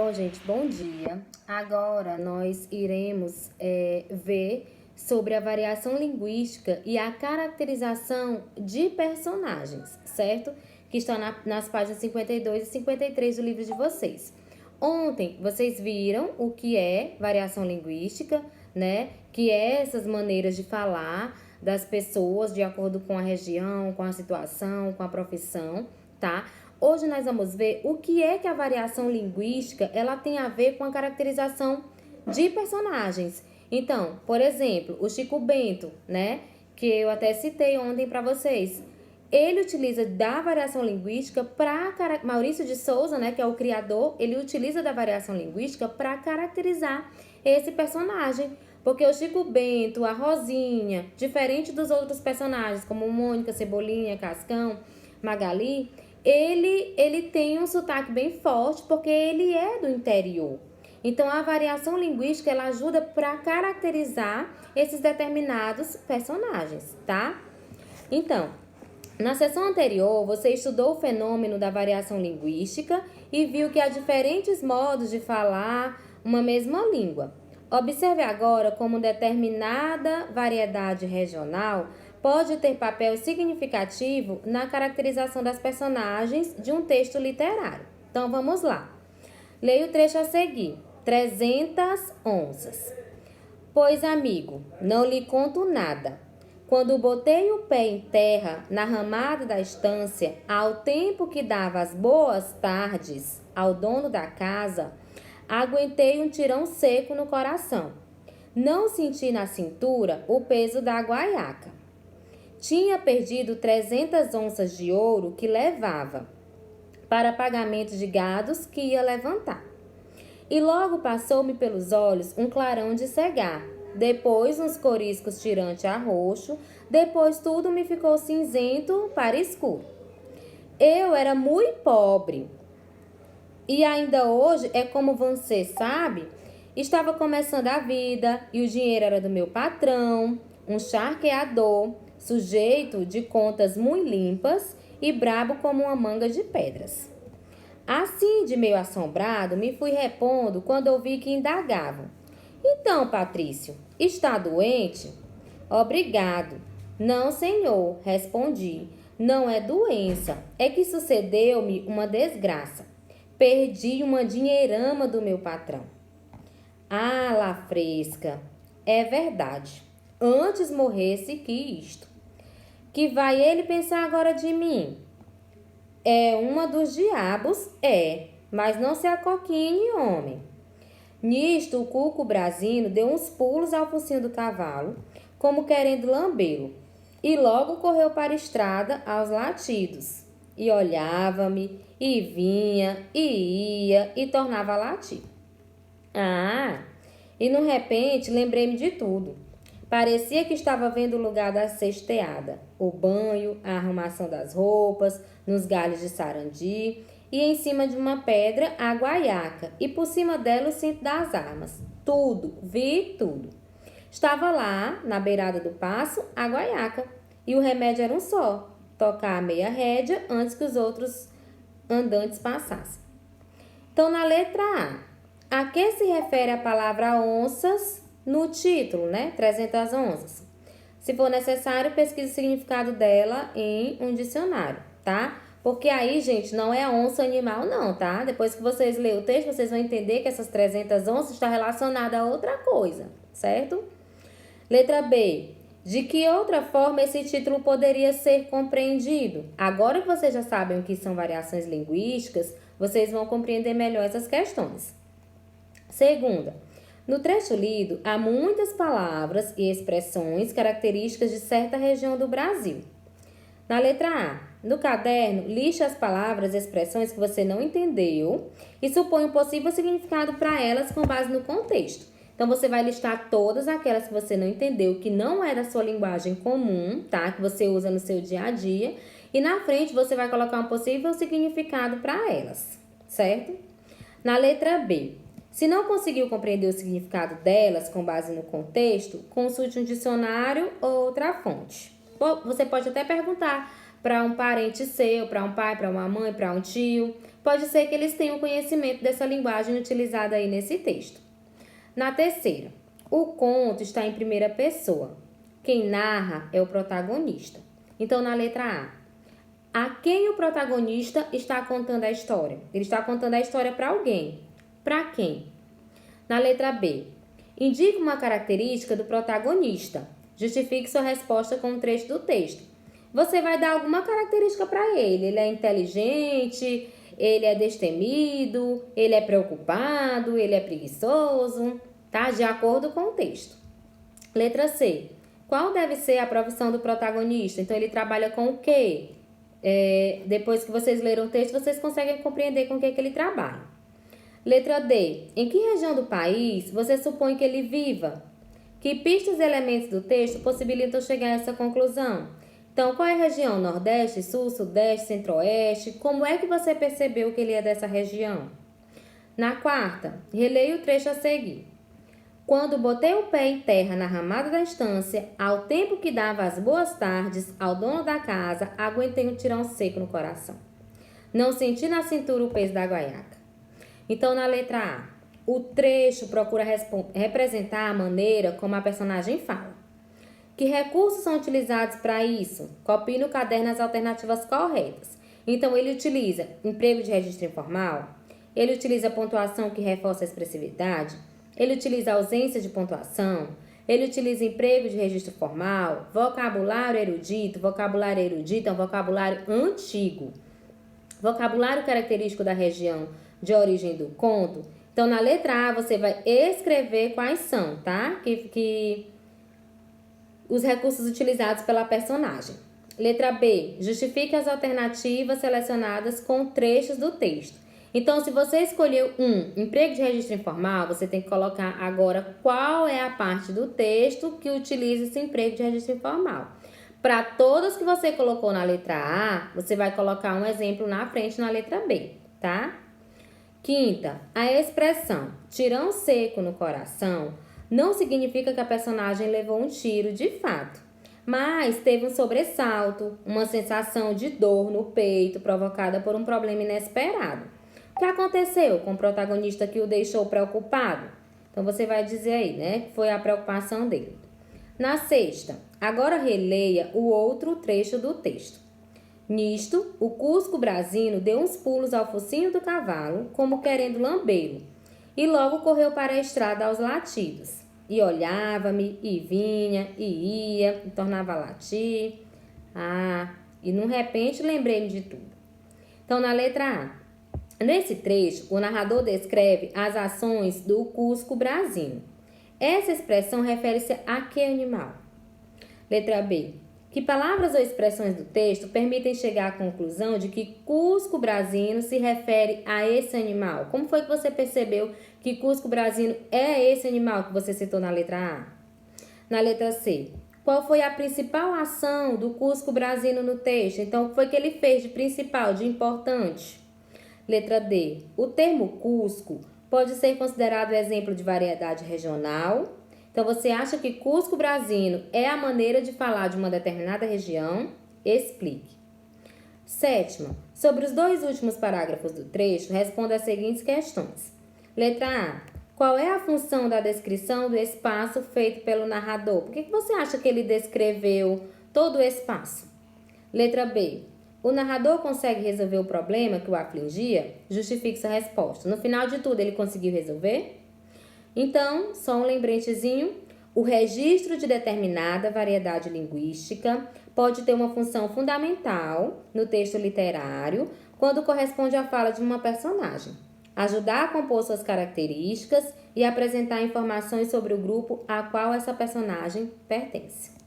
Bom, gente, bom dia. Agora nós iremos ver sobre a variação linguística e a caracterização de personagens, certo? Que estão nas páginas 52 e 53 do livro de vocês. Ontem vocês viram o que é variação linguística, né? Que é essas maneiras de falar das pessoas de acordo com a região, com a situação, com a profissão, tá? Hoje nós vamos ver o que é que a variação linguística ela tem a ver com a caracterização de personagens. Então, por exemplo, o Chico Bento, né, que eu até citei ontem para vocês, ele utiliza da variação linguística para Maurício de Souza, né, que é o criador, ele utiliza da variação linguística para caracterizar esse personagem. Porque o Chico Bento, a Rosinha, diferente dos outros personagens, como Mônica, Cebolinha, Cascão, Magali, ele tem um sotaque bem forte porque ele é do interior. Então, a variação linguística, ela ajuda para caracterizar esses determinados personagens, tá? Então, na sessão anterior, você estudou o fenômeno da variação linguística e viu que há diferentes modos de falar uma mesma língua. Observe agora como determinada variedade regional pode ter papel significativo na caracterização das personagens de um texto literário. Então, vamos lá. Leia o trecho a seguir. 300 onças. Pois, amigo, não lhe conto nada. Quando botei o pé em terra, na ramada da estância, ao tempo que dava as boas tardes ao dono da casa, aguentei um tirão seco no coração. Não senti na cintura o peso da guaiaca. Tinha perdido 300 onças de ouro que levava para pagamento de gados que ia levantar. E logo passou-me pelos olhos um clarão de cegar, depois uns coriscos tirante a roxo, depois tudo me ficou cinzento para escuro. Eu era muito pobre e ainda hoje é como você sabe, estava começando a vida e o dinheiro era do meu patrão, um charqueador, sujeito de contas muito limpas e brabo como uma manga de pedras. Assim, de meio assombrado, me fui repondo quando ouvi que indagavam. Então, Patrício, está doente? Obrigado. Não, senhor, respondi. Não é doença, é que sucedeu-me uma desgraça. Perdi uma dinheirama do meu patrão. Ah, lá fresca, é verdade. Antes morresse que isto. Que vai ele pensar agora de mim? É uma dos diabos, mas não se acoquine, homem. Nisto, o cuco brasino deu uns pulos ao focinho do cavalo, como querendo lambê-lo, e logo correu para a estrada aos latidos, e olhava-me, e vinha, e ia, e tornava a latir. Ah, e no repente lembrei-me de tudo. Parecia que estava vendo o lugar da cesteada, o banho, a arrumação das roupas, nos galhos de sarandi, e em cima de uma pedra a guaiaca, e por cima dela o cinto das armas. Tudo, vi tudo. Estava lá, na beirada do passo, a guaiaca, e o remédio era um só, tocar a meia rédea antes que os outros andantes passassem. Então, na letra A que se refere a palavra onças no título, né? 300 onças. Se for necessário, pesquise o significado dela em um dicionário, tá? Porque aí, gente, não é onça animal, não, tá? Depois que vocês lerem o texto, vocês vão entender que essas 300 onças está relacionada a outra coisa, certo? Letra B. De que outra forma esse título poderia ser compreendido? Agora que vocês já sabem o que são variações linguísticas, vocês vão compreender melhor essas questões. Segunda, no trecho lido, há muitas palavras e expressões características de certa região do Brasil. Na letra A, no caderno, liste as palavras e expressões que você não entendeu e supõe um possível significado para elas com base no contexto. Então, você vai listar todas aquelas que você não entendeu, que não é da sua linguagem comum, tá? Que você usa no seu dia a dia. E na frente, você vai colocar um possível significado para elas, certo? Na letra B, se não conseguiu compreender o significado delas com base no contexto, consulte um dicionário ou outra fonte. Você pode até perguntar para um parente seu, para um pai, para uma mãe, para um tio. Pode ser que eles tenham conhecimento dessa linguagem utilizada aí nesse texto. Na terceira, o conto está em primeira pessoa. Quem narra é o protagonista. Então, na letra A quem o protagonista está contando a história? Ele está contando a história para alguém. Para quem? Na letra B, indique uma característica do protagonista. Justifique sua resposta com um trecho do texto. Você vai dar alguma característica para ele. Ele é inteligente, ele é destemido, ele é preocupado, ele é preguiçoso, tá? De acordo com o texto. Letra C. Qual deve ser a profissão do protagonista? Então, ele trabalha com o quê? Depois que vocês leram o texto, vocês conseguem compreender com o que ele trabalha. Letra D. Em que região do país você supõe que ele viva? Que pistas e elementos do texto possibilitam chegar a essa conclusão? Então, qual é a região? Nordeste, Sul, Sudeste, Centro-Oeste? Como é que você percebeu que ele é dessa região? Na quarta, releia o trecho a seguir. Quando botei o pé em terra na ramada da estância, ao tempo que dava as boas tardes ao dono da casa, aguentei um tirão seco no coração. Não senti na cintura o peso da guaiaca. Então, na letra A, o trecho procura representar a maneira como a personagem fala. Que recursos são utilizados para isso? Copie no caderno as alternativas corretas. Então, ele utiliza emprego de registro informal, ele utiliza pontuação que reforça a expressividade, ele utiliza ausência de pontuação, ele utiliza emprego de registro formal, vocabulário erudito é um vocabulário antigo, vocabulário característico da região de origem do conto. Então, na letra A, você vai escrever quais são, tá? Os recursos utilizados pela personagem. Letra B, justifique as alternativas selecionadas com trechos do texto. Então, se você escolheu emprego de registro informal, você tem que colocar agora qual é a parte do texto que utiliza esse emprego de registro informal. Para todas que você colocou na letra A, você vai colocar um exemplo na frente na letra B, tá? Quinta, a expressão tirão seco no coração não significa que a personagem levou um tiro de fato, mas teve um sobressalto, uma sensação de dor no peito provocada por um problema inesperado. O que aconteceu com o protagonista que o deixou preocupado? Então, você vai dizer aí, né, que foi a preocupação dele. Na sexta, agora releia o outro trecho do texto. Nisto, o Cusco Brasino deu uns pulos ao focinho do cavalo, como querendo lambê-lo, e logo correu para a estrada aos latidos. E olhava-me, e vinha, e ia, e tornava a latir. E num repente lembrei-me de tudo. Então, na letra A. Nesse trecho, o narrador descreve as ações do Cusco Brasino. Essa expressão refere-se a que animal? Letra B. Que palavras ou expressões do texto permitem chegar à conclusão de que Cusco Brasino se refere a esse animal? Como foi que você percebeu que Cusco Brasino é esse animal que você citou na letra A? Na letra C. Qual foi a principal ação do Cusco Brasino no texto? Então, o que foi que ele fez de principal, de importante? Letra D. O termo Cusco pode ser considerado exemplo de variedade regional. Então, você acha que Cusco Brasino é a maneira de falar de uma determinada região? Explique. Sétima. Sobre os dois últimos parágrafos do trecho, responda as seguintes questões. Letra A. Qual é a função da descrição do espaço feito pelo narrador? Por que você acha que ele descreveu todo o espaço? Letra B. O narrador consegue resolver o problema que o afligia? Justifique sua resposta. No final de tudo, ele conseguiu resolver? Então, só um lembretezinho. O registro de determinada variedade linguística pode ter uma função fundamental no texto literário quando corresponde à fala de uma personagem. Ajudar a compor suas características e apresentar informações sobre o grupo a qual essa personagem pertence.